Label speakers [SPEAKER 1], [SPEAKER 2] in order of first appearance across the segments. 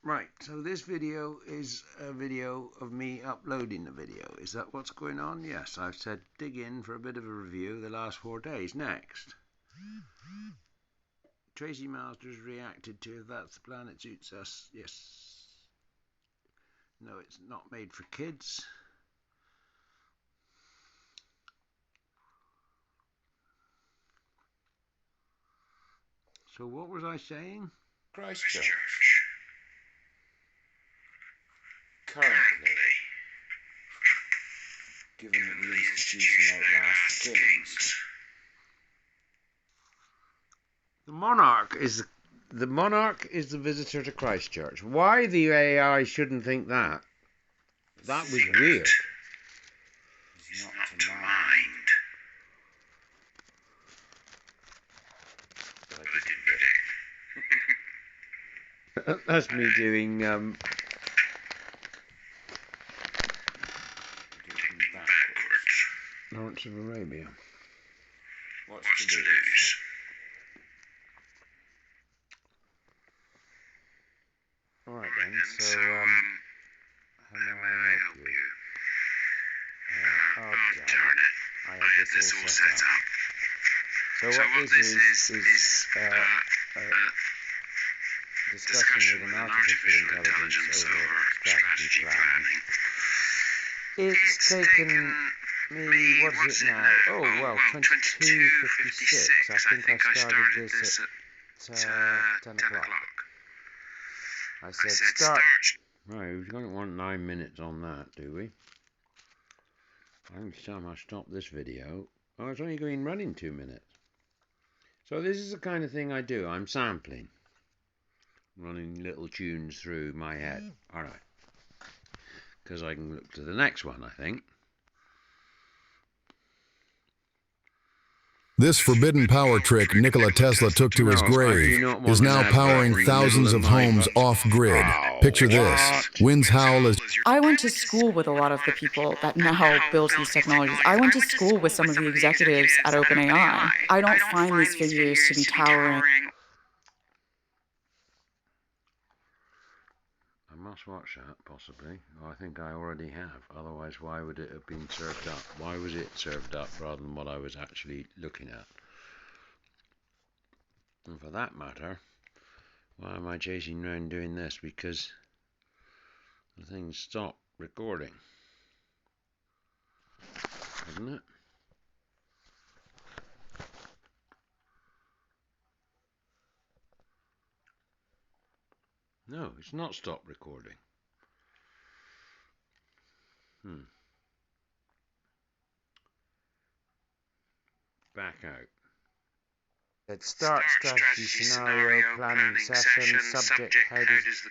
[SPEAKER 1] Right, so this video is a video of me uploading the video. Is that what's going on? Yes, I've said dig in for a bit of a review of the last 4 days. Next. Tracy Masters reacted to If That's the Plan It Suits Us. Yes. No, it's not made for kids. So what was I saying?
[SPEAKER 2] Christchurch. Currently, given that the institution outlasts kings,
[SPEAKER 1] The monarch is the visitor to Christchurch. Why the AI shouldn't think that? That was weird.
[SPEAKER 2] is not to mind. But I didn't predict.
[SPEAKER 1] That's me doing
[SPEAKER 2] Looking backwards.
[SPEAKER 1] Lawrence of Arabia.
[SPEAKER 2] What's to lose?
[SPEAKER 1] Alright then, so
[SPEAKER 2] how may I help you?
[SPEAKER 1] oh
[SPEAKER 2] darn it.
[SPEAKER 1] I
[SPEAKER 2] I
[SPEAKER 1] had
[SPEAKER 2] had
[SPEAKER 1] this all set up. So what this is discussion with an artificial intelligence over strategy planning. It's taken me, what is it now? Oh well, 22:56. I think I started this at 10 o'clock. I said start. Right, we don't want 9 minutes on that, do we? I think it's time I stop this video. Oh, it's only going running 2 minutes. So this is the kind of thing I do. I'm sampling. Running little tunes through my head. Alright. Because I can look to the next one, I think.
[SPEAKER 3] This forbidden power trick Nikola Tesla took to his grave is now powering thousands of homes off-grid. Picture this. Winds howl as...
[SPEAKER 4] I went to school with a lot of the people that now build these technologies. I went to school with some of the executives at OpenAI. I don't find these figures to be towering.
[SPEAKER 1] I must watch that, possibly. I think I already have. Otherwise, why would it have been served up? Why was it served up rather than what I was actually looking at? And for that matter, why am I chasing around doing this? Because the thing stopped recording. Isn't it? No, it's not stopped recording. Back out. Let's start strategy scenario planning session. Subject, how does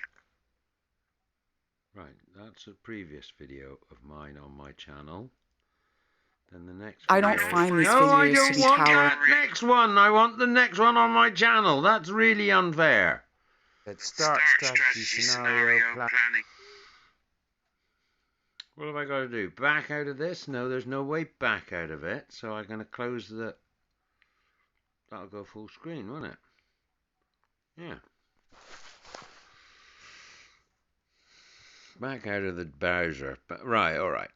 [SPEAKER 1] Right, that's a previous video of mine on my channel. Then the next
[SPEAKER 4] I don't find these figures to be towering.
[SPEAKER 1] Next one. I want the next one on my channel. That's really unfair. Let's start strategy scenario planning. What have I got to do? Back out of this? No, there's no way back out of it. So I'm going to close the... That'll go full screen, won't it? Yeah. Back out of the browser. But, right, alright.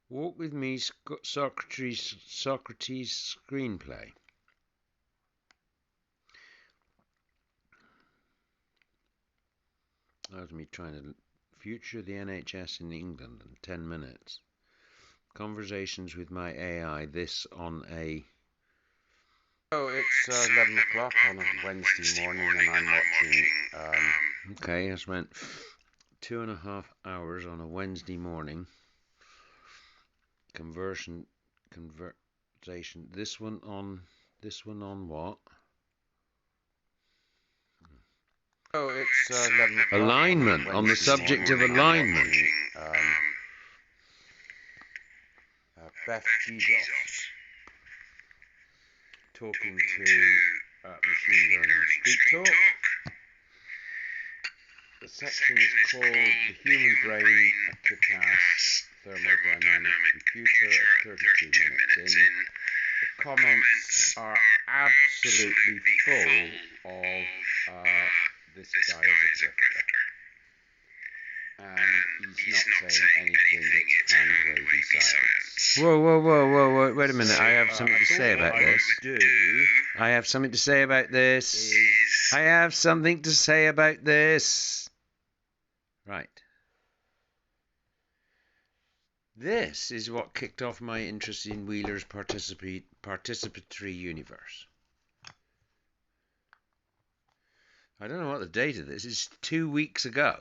[SPEAKER 1] Walk with me, Socrates screenplay. That was me trying to future the NHS in England in 10 minutes. Conversations with my AI, this on a...
[SPEAKER 2] Oh, it's 11 o'clock on a Wednesday morning and I'm watching...
[SPEAKER 1] Okay, I spent 2.5 hours on a Wednesday morning. Conversation. This one on what?
[SPEAKER 2] Oh, it's 11 o'clock.
[SPEAKER 1] Alignment, on the subject of alignment.
[SPEAKER 2] Beth Jesus talking to machine learning street talk.
[SPEAKER 1] The section is called The Human Brain, a Kick-Ass Thermodynamic Computer at 32 minutes in. The
[SPEAKER 2] comments are absolutely full of this guy is a grifter. And he's not saying anything that's hand-wavy science.
[SPEAKER 1] Whoa, wait a minute. I have something to say about this. I have something to say about this. I have something to say about this. Right. This is what kicked off my interest in Wheeler's participatory universe. I don't know what the date of this is. 2 weeks ago.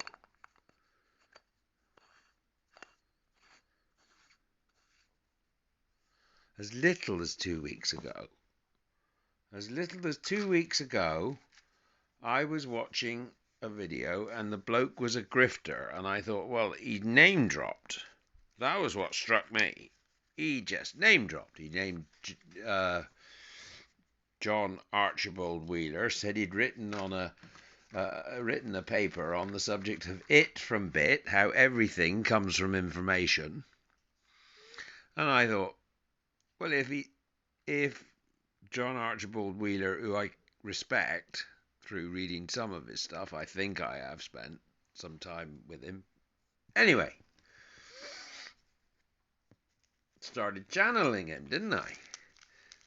[SPEAKER 1] As little as 2 weeks ago. As little as 2 weeks ago, I was watching a video and the bloke was a grifter, and I thought, well, he name dropped. That was what struck me. He just name dropped. He named John Archibald Wheeler, said he'd written a paper on the subject of it from bit, how everything comes from information. And I thought, well, if John Archibald Wheeler, who I respect through reading some of his stuff, I think I have spent some time with him. Anyway, started channeling him, didn't I?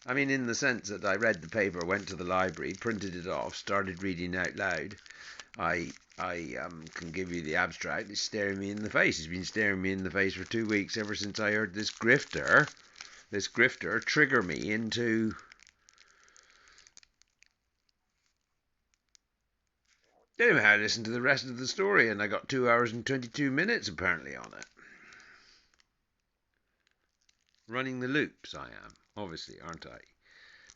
[SPEAKER 1] I mean, in the sense that I read the paper, went to the library, printed it off, started reading out loud. I can give you the abstract. It's staring me in the face. He's been staring me in the face for 2 weeks ever since I heard this grifter trigger me into anyway, I listened to the rest of the story and I got 2 hours and 22 minutes apparently on it. Running the loops I am, obviously, aren't I?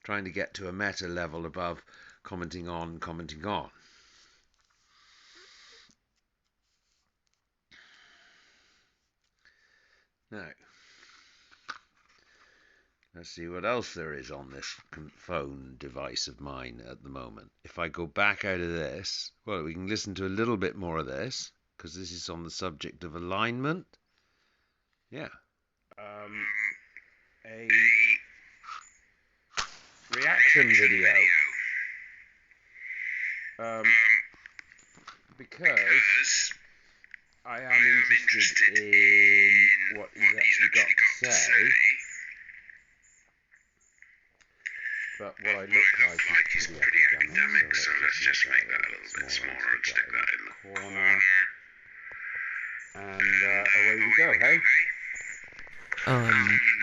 [SPEAKER 1] Trying to get to a meta level above commenting on. Now, let's see what else there is on this phone device of mine at the moment. If I go back out of this, well, we can listen to a little bit more of this, because this is on the subject of alignment. Yeah. A reaction video. Because I am interested in what he's actually got to say. But what I look like is pretty academic, so let's just make that a little bit smaller and stick that in the corner. And away we go, hey?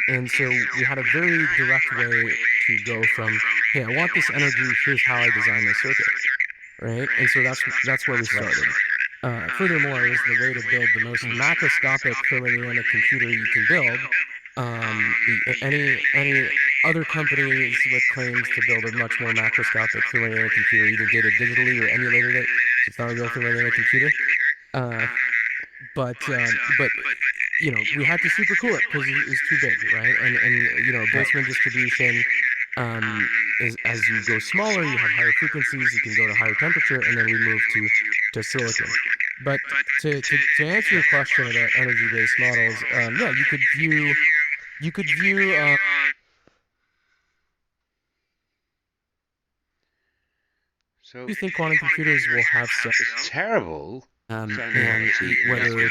[SPEAKER 5] And so we had a very direct way to go from, hey, I want this energy, here's how I design my circuit, right? And so that's where we started. Furthermore, is the way to build the most macroscopic thermodynamic computer you can build. Any other companies with claims to build a much more macroscopic thermodynamic computer either did it digitally or emulated it. It's not a real thermodynamic computer. But you know, we had to super cool it because it was too big, right? And you know, Boltzmann distribution is, as you go smaller, you have higher frequencies, you can go to higher temperature, and then we move to silicon. But to answer your question about energy-based models, yeah, you could view.
[SPEAKER 1] So
[SPEAKER 5] do you think quantum computers will have some?
[SPEAKER 1] It's terrible.
[SPEAKER 5] And whether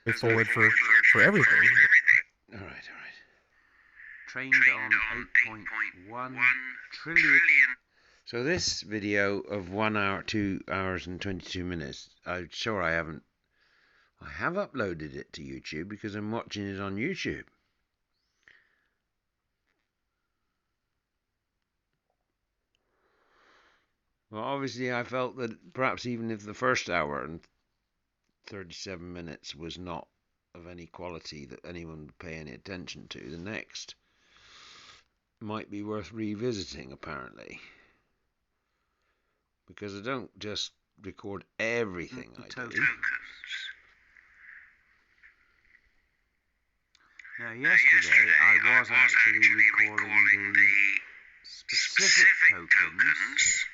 [SPEAKER 5] it's forward for everything.
[SPEAKER 1] All right. Trained on 8.1 trillion. So this video of 1 hour, 2 hours and 22 minutes, I'm sure I have uploaded it to YouTube because I'm watching it on YouTube. Well, obviously I felt that perhaps even if the first hour and 37 minutes was not of any quality that anyone would pay any attention to, the next might be worth revisiting, apparently. Because I don't just record everything I do. Now, yesterday I was actually recording the specific tokens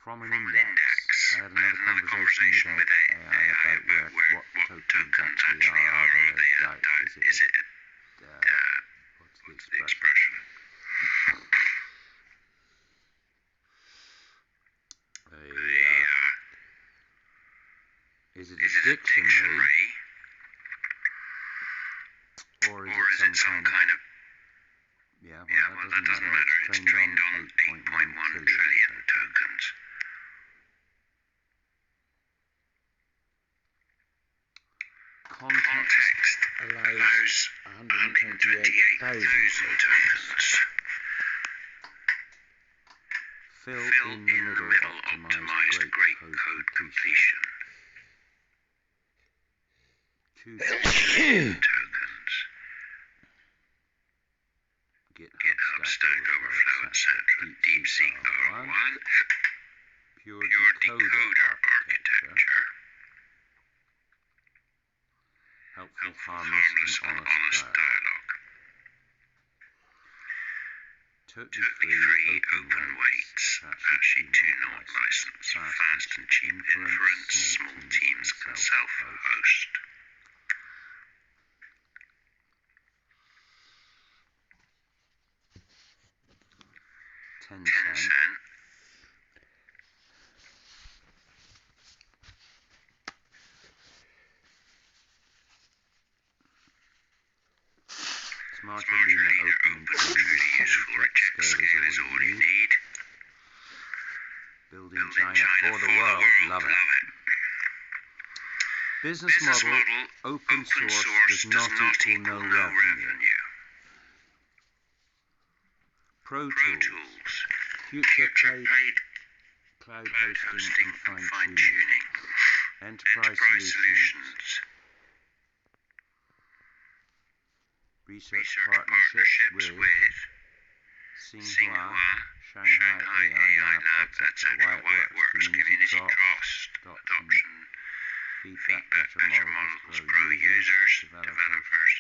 [SPEAKER 1] from an index. I had another conversation with AI about what tokens actually are. Is it what's the expression? Is it a dictionary? Or is it some kind of... Yeah, well, that doesn't matter. It's trained on 8.1 trillion tokens. Context allows 128,000 tokens. Fill in the middle optimized great code completion. 2 tokens. GitHub Stack Overflow, etc. DeepSeek R1. Pure decoder architecture. Helpful, harmless and honest dialogue. Totally free open weights. Apache 2.0 license. Fast and cheap inference. Small teams can self-host. 10 cent. Smart Arena open and truly useful. Reject scale is all you need. Building China for the world. Love it. Business model, open source does not equal no revenue. Pro Tools, future paid cloud hosting and fine-tuning. Enterprise solutions. Research partnerships with Tsinghua, Shanghai AI Lab, etc. Why it works, community trust, adoption, feedback, better models, pro users, developers.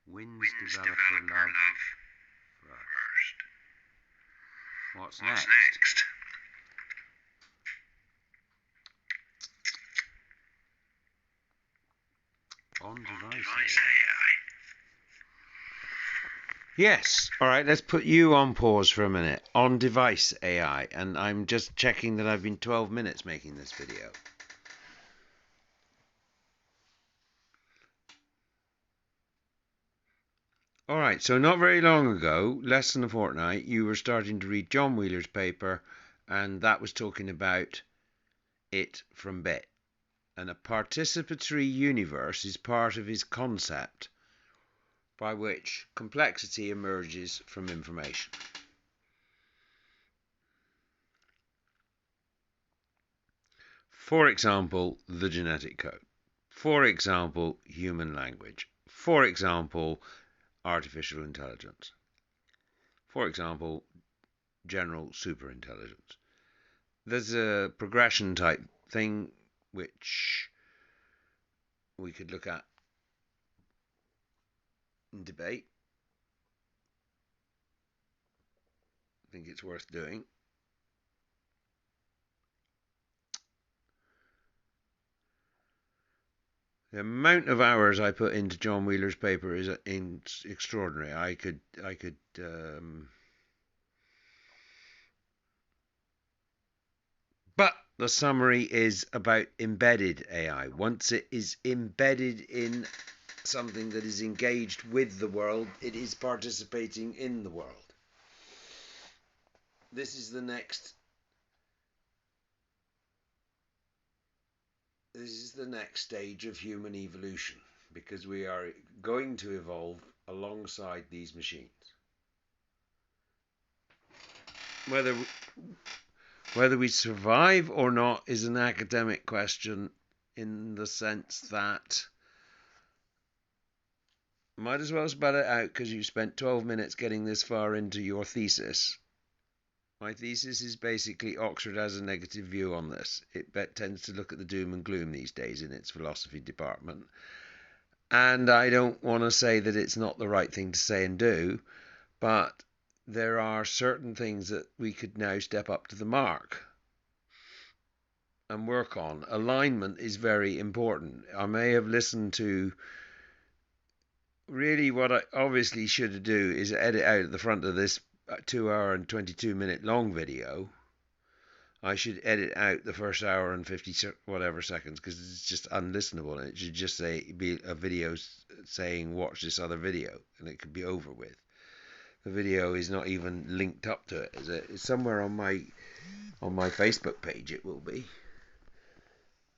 [SPEAKER 1] Wins developer love first. What's next? On-device AI. Yes. All right, let's put you on pause for a minute. On-device AI. And I'm just checking that I've been 12 minutes making this video. All right, so not very long ago, less than a fortnight, you were starting to read John Wheeler's paper, and that was talking about it from bit. And a participatory universe is part of his concept by which complexity emerges from information. For example, the genetic code. For example, human language. For example, artificial intelligence. For example, general superintelligence. There's a progression type thing which we could look at and debate. I think it's worth doing. The amount of hours I put into John Wheeler's paper is extraordinary. I could but the summary is about embedded AI. Once it is embedded in something that is engaged with the world, it is participating in the world. This is the next stage of human evolution, because we are going to evolve alongside these machines. Whether we survive or not is an academic question, in the sense that might as well spell it out, because you spent 12 minutes getting this far into your thesis. My thesis is basically Oxford has a negative view on this. It tends to look at the doom and gloom these days in its philosophy department. And I don't want to say that it's not the right thing to say and do, but there are certain things that we could now step up to the mark and work on. Alignment is very important. I may have listened to, really what I obviously should do is edit out the front of this 2 hour and 22 minute long video. I should edit out the first hour and 50 whatever seconds, because it's just unlistenable, and it should just be a video saying watch this other video, and it could be over with. The video is not even linked up to it. It's somewhere on my Facebook page. It will be.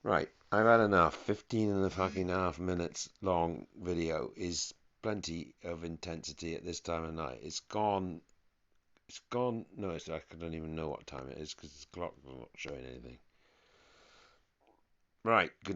[SPEAKER 1] Right, I've had enough. 15 and a fucking half minutes long video is plenty of intensity at this time of night. It's gone. No, I don't even know what time it is because the clock is not showing anything. Right, good night.